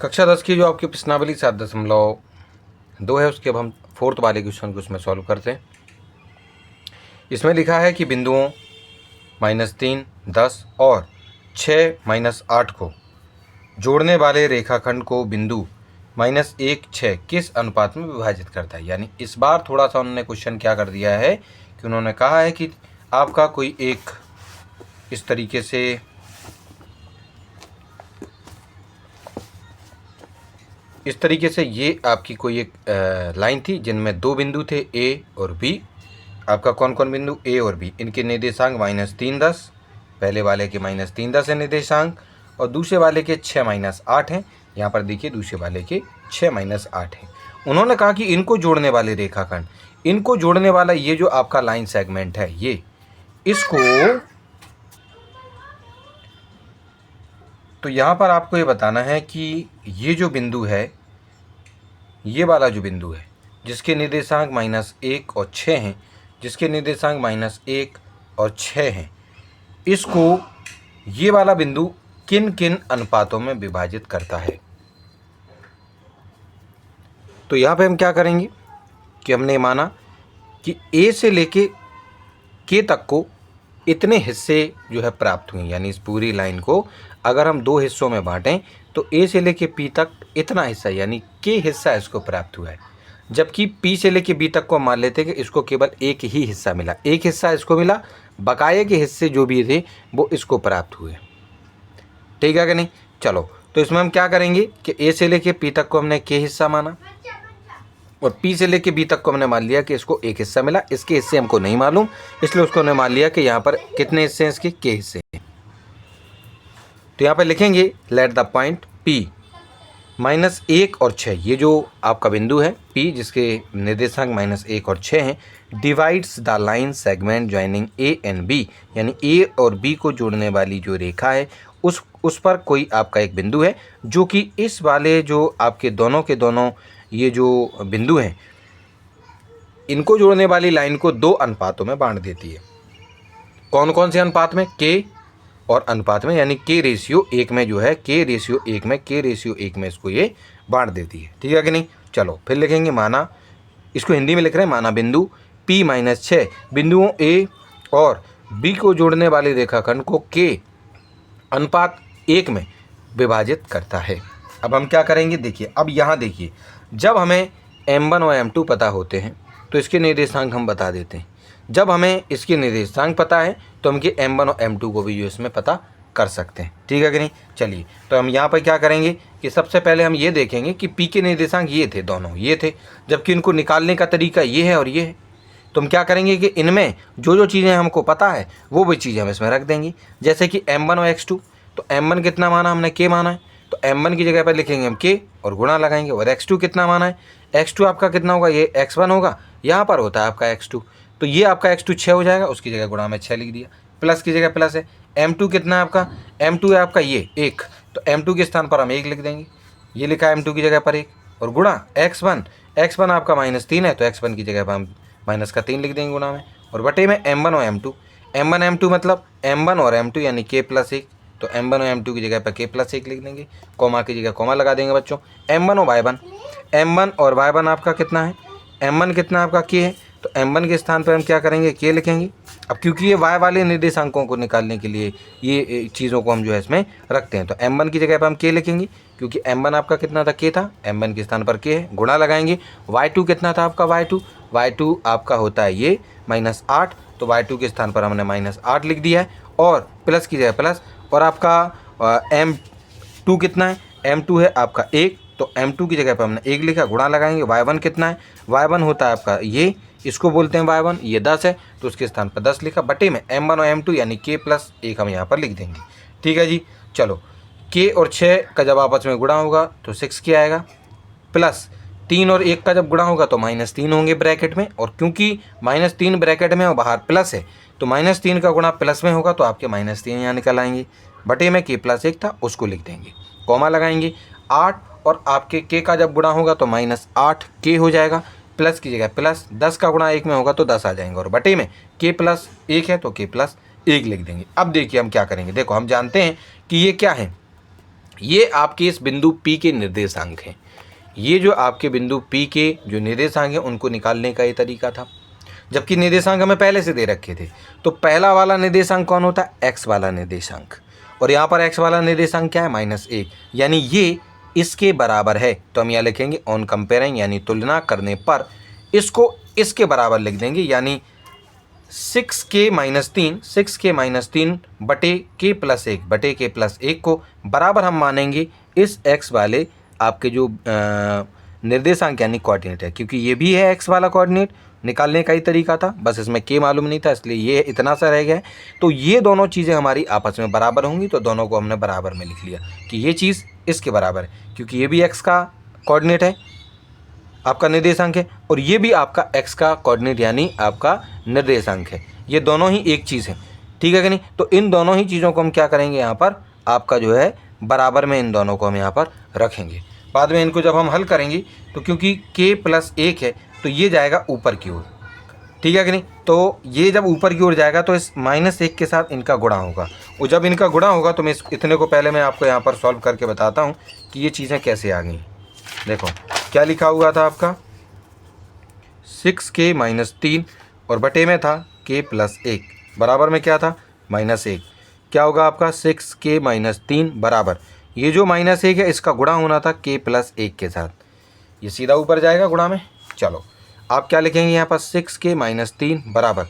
कक्षा 10 की जो आपकी प्रश्नावली 7.2 है उसके अब हम फोर्थ वाले क्वेश्चन को उसमें सॉल्व करते हैं। इसमें लिखा है कि बिंदुओं -3, 10 और 6, -8 को जोड़ने वाले रेखाखंड को बिंदु -1, 6 किस अनुपात में विभाजित करता है। यानी इस बार थोड़ा सा उन्होंने क्वेश्चन क्या कर दिया है कि उन्होंने कहा है कि आपका कोई एक इस तरीके से ये आपकी कोई एक लाइन थी जिनमें दो बिंदु थे ए और बी। आपका कौन कौन बिंदु ए और बी, इनके निर्देशांक -3, 10, पहले वाले के -3, 10 है निर्देशांक और दूसरे वाले के 6, -8 हैं। यहाँ पर देखिए दूसरे वाले के 6, -8 हैं। उन्होंने कहा कि इनको जोड़ने वाले रेखाखंड, इनको जोड़ने वाला ये जो आपका लाइन सेगमेंट है ये, इसको तो यहाँ पर आपको ये बताना है कि ये जो बिंदु है, ये वाला जो बिंदु है जिसके निर्देशांक -1 और 6 हैं, जिसके निर्देशांक -1 और 6 हैं, इसको ये वाला बिंदु किन किन अनुपातों में विभाजित करता है। तो यहाँ पे हम क्या करेंगे कि हमने माना कि ए से लेके के तक को इतने हिस्से जो है प्राप्त हुए, यानी इस पूरी लाइन को अगर हम दो हिस्सों में बांटें तो ए से लेके पी तक इतना हिस्सा यानी के हिस्सा इसको प्राप्त हुआ है, जबकि पी से लेके बी तक को मान लेते हैं कि इसको केवल एक ही हिस्सा मिला, एक हिस्सा इसको मिला, बकाये के हिस्से जो भी थे वो इसको प्राप्त हुए। ठीक है कि नहीं। चलो तो इसमें हम क्या करेंगे कि ए से लेके पी तक को हमने के हिस्सा माना और पी से लेके बी तक को हमने मान लिया कि इसको एक हिस्सा मिला, इसके हिस्से हमको नहीं मालूम इसलिए उसको हमने मान लिया कि यहाँ पर कितने हिस्से हैं, इसके के हिस्से हैं। तो यहाँ पर लिखेंगे लेट द पॉइंट पी -1 और 6, ये जो आपका बिंदु है पी जिसके निर्देशांक -1 और 6 हैं, divides the line segment joining A and B, यानी ए और बी को जोड़ने वाली जो रेखा है उस पर कोई आपका एक बिंदु है जो कि इस वाले जो आपके दोनों के दोनों ये जो बिंदु हैं इनको जोड़ने वाली लाइन को दो अनुपातों में बांट देती है। कौन कौन से अनुपात में, के और अनुपात में, यानी k/1 में जो है k/1 में इसको ये बांट देती है। ठीक है कि नहीं। चलो फिर लिखेंगे माना, इसको हिंदी में लिख रहे हैं, माना बिंदु P -6 बिंदुओं A और B को जोड़ने वाले रेखाखंड को k/1 में विभाजित करता है। अब हम क्या करेंगे देखिए, अब यहाँ देखिए जब हमें m1 और m2 पता होते हैं तो इसके निर्देशांक हम बता देते हैं। जब हमें इसके निर्देशांक पता है तो हम के m1 और m2 को भी जो इसमें पता कर सकते हैं। ठीक है कि नहीं। चलिए तो हम यहाँ पर क्या करेंगे कि सबसे पहले हम ये देखेंगे कि p के निर्देशांक ये थे, दोनों ये थे, जबकि इनको निकालने का तरीका ये है और ये है। तो हम क्या करेंगे कि इनमें जो जो चीज़ें हमको पता है वो चीज़ें हम इसमें रख देंगे। जैसे कि m1 और x2, तो m1 कितना माना हमने, k माना है, तो m1 की जगह पर लिखेंगे हम k और गुणा लगाएंगे। और x2 कितना माना है, x2 आपका कितना होगा, ये x1 होगा, यहाँ पर होता है आपका x2, तो ये आपका x2 6 हो जाएगा, उसकी जगह गुणा में 6 लिख दिया, प्लस की जगह प्लस है। m2 कितना है आपका, m2 है आपका ये 1, तो m2 के स्थान पर हम 1 लिख देंगे, ये लिखा है m2 की जगह पर 1, और गुणा x1 आपका -3 है तो x1 की जगह पर हम -3 लिख देंगे गुणा में, और बटे में m1 और m2 मतलब m1 और m2 यानी k+1, तो m1 और m2 की जगह पर k+1 लिख देंगे, कॉमा की जगह कॉमा लगा देंगे बच्चों। m1 और y1 आपका कितना है, m1 कितना आपका k है, तो m1 के स्थान पर हम क्या करेंगे, k लिखेंगे। अब क्योंकि ये y वाले निर्देशांकों को निकालने के लिए ये चीज़ों को हम जो है इसमें रखते हैं, तो m1 की जगह पर हम k लिखेंगे, क्योंकि m1 आपका कितना था, k था, m1 के स्थान पर k है, गुणा लगाएंगे। y2 कितना था आपका, y2 आपका होता है ये -8, तो y2 के स्थान पर हमने -8 लिख दिया है, और प्लस की जगह प्लस, और आपका m2 कितना है, m2 है आपका 1, तो m2 की जगह पर हमने 1 लिखा, गुणा लगाएंगे। y1 कितना है, y1 होता है आपका ये, इसको बोलते हैं y1, ये 10 है तो उसके स्थान पर 10 लिखा, बटे में m1 और m2 यानी k+1 हम यहाँ पर लिख देंगे। ठीक है जी। चलो k और 6 का जब आपस में गुणा होगा तो 6k आएगा, प्लस 3 और 1 का जब गुणा होगा तो -3 होंगे ब्रैकेट में, और क्योंकि -3 ब्रैकेट में और बाहर प्लस है तो -3 का गुणा प्लस में होगा तो आपके -3 यहाँ निकल आएंगे, बटे में k+1 था उसको लिख देंगे, कॉमा लगाएंगे। 8 और आपके k का जब गुणा होगा तो -8k हो जाएगा, प्लस की जगह प्लस, 10 का गुणा 1 में होगा तो 10 आ जाएंगे, और बटे में k+1 है तो k+1 लिख देंगे। अब देखिए हम क्या करेंगे, देखो हम जानते हैं कि ये क्या है, ये आपके इस बिंदु P के निर्देशांक हैं। ये जो आपके बिंदु P के जो निर्देशांक हैं उनको निकालने का ये तरीका था, जबकि निर्देशांक हमें पहले से दे रखे थे। तो पहला वाला निर्देशांक कौन होता है? x वाला निर्देशांक, और यहाँ पर x वाला निर्देशांक क्या है? -1, यानी ये इसके बराबर है। तो हम यहाँ लिखेंगे ऑन कंपेयरिंग, यानी तुलना करने पर इसको इसके बराबर लिख देंगे, यानी 6k-3 बटे k+1 को बराबर हम मानेंगे इस x वाले आपके जो निर्देशांक यानी कोऑर्डिनेट है, क्योंकि ये भी है x वाला कोऑर्डिनेट। निकालने का ही तरीका था, बस इसमें k मालूम नहीं था, इसलिए ये इतना सा रह गया। तो ये दोनों चीज़ें हमारी आपस में बराबर होंगी, तो दोनों को हमने बराबर में लिख लिया कि ये चीज़ इसके बराबर है, क्योंकि ये भी x का कोऑर्डिनेट है, आपका निर्देशांक है, और ये भी आपका x का कोऑर्डिनेट यानी आपका निर्देशांक है। ये दोनों ही एक चीज़ है, ठीक है कि नहीं? तो इन दोनों ही चीज़ों को हम क्या करेंगे, यहाँ पर आपका जो है बराबर में इन दोनों को हम यहाँ पर रखेंगे। बाद में इनको जब हम हल करेंगे तो क्योंकि k+1 है तो ये जाएगा ऊपर की ओर, ठीक है कि नहीं? तो ये जब ऊपर की ओर जाएगा तो इस -1 के साथ इनका गुणा होगा, और जब इनका गुणा होगा तो मैं इतने को पहले मैं आपको यहाँ पर सॉल्व करके बताता हूँ कि ये चीज़ें कैसे आ गई। देखो क्या लिखा हुआ था आपका, 6k-3 और बटे में था k+1, बराबर में क्या था? -1। क्या होगा आपका? 6k-3 बराबर, ये जो -1 है इसका गुणा होना था k+1 के साथ, ये सीधा ऊपर जाएगा गुणा में। चलो आप क्या लिखेंगे यहाँ पर? 6k-3 बराबर,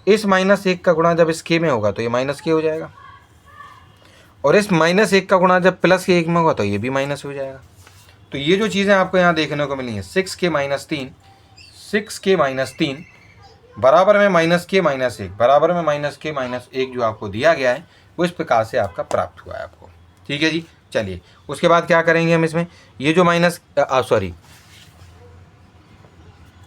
इस -1 का गुणा जब इस k में होगा तो ये -k हो जाएगा, और इस -1 का गुणा जब +1 में होगा तो ये भी माइनस हो जाएगा। तो ये जो चीज़ें आपको यहाँ देखने को मिली हैं, 6k-3 बराबर में -k-1 बराबर में -k-1 जो आपको दिया गया है वो इस प्रकार से आपका प्राप्त हुआ है आपको, ठीक है जी। चलिए उसके बाद क्या करेंगे हम इसमें, ये जो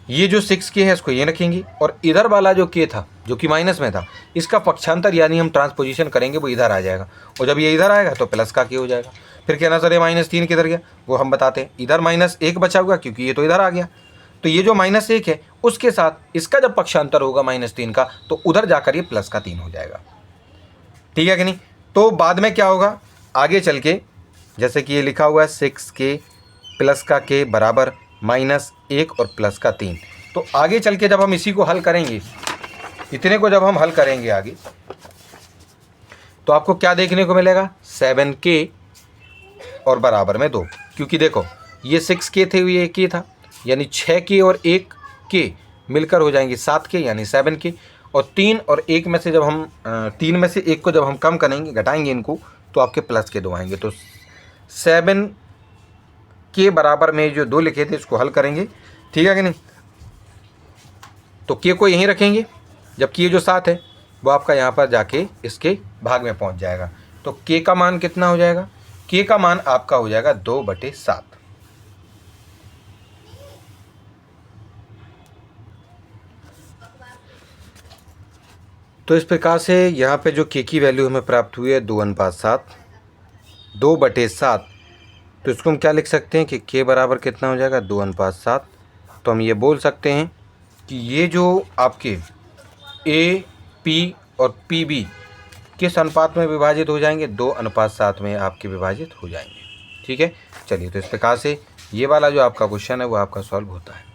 ये जो 6k है इसको ये रखेंगे, और इधर वाला जो k था जो कि माइनस में था, इसका पक्षांतर यानी हम ट्रांसपोजिशन करेंगे, वो इधर आ जाएगा, और जब ये इधर आएगा तो प्लस का k हो जाएगा। फिर कहना सर ये -3 किधर गया, वो हम बताते हैं। इधर -1 बचा हुआ क्योंकि ये तो इधर आ गया, तो ये जो -1 है उसके साथ इसका जब पक्षांतर होगा -3 का तो उधर जाकर ये +3 हो जाएगा, ठीक है कि नहीं? तो बाद में क्या होगा आगे चल के, जैसे कि ये लिखा हुआ है 6k प्लस का k बराबर -1 और प्लस का 3, तो आगे चल के जब हम इसी को हल करेंगे, इतने को जब हम हल करेंगे आगे, तो आपको क्या देखने को मिलेगा? 7k और बराबर में 2, क्योंकि देखो ये 6k थे, ये k था, यानी 6k और 1k मिलकर हो जाएंगे 7k यानी 7k, और 3 और 1 में से जब हम 3 में से 1 को जब हम कम करेंगे, घटाएंगे इनको, तो आपके प्लस के 2 आएंगे। तो 7k बराबर में जो 2 लिखे थे इसको हल करेंगे, ठीक है कि नहीं? तो k को यहीं रखेंगे, जबकि ये जो 7 है वो आपका यहाँ पर जाके इसके भाग में पहुँच जाएगा। तो k का मान कितना हो जाएगा? k का मान आपका हो जाएगा 2/7। तो इस प्रकार से यहाँ पे जो k की वैल्यू हमें प्राप्त हुई है 2:7, 2/7। तो इसको हम क्या लिख सकते हैं कि k बराबर कितना हो जाएगा? 2:7। तो हम ये बोल सकते हैं कि ये जो आपके a, p और pb किस अनुपात में विभाजित हो जाएंगे? 2:7 में आपके विभाजित हो जाएंगे, ठीक है। चलिए तो इस प्रकार से ये वाला जो आपका क्वेश्चन है वो आपका सॉल्व होता है।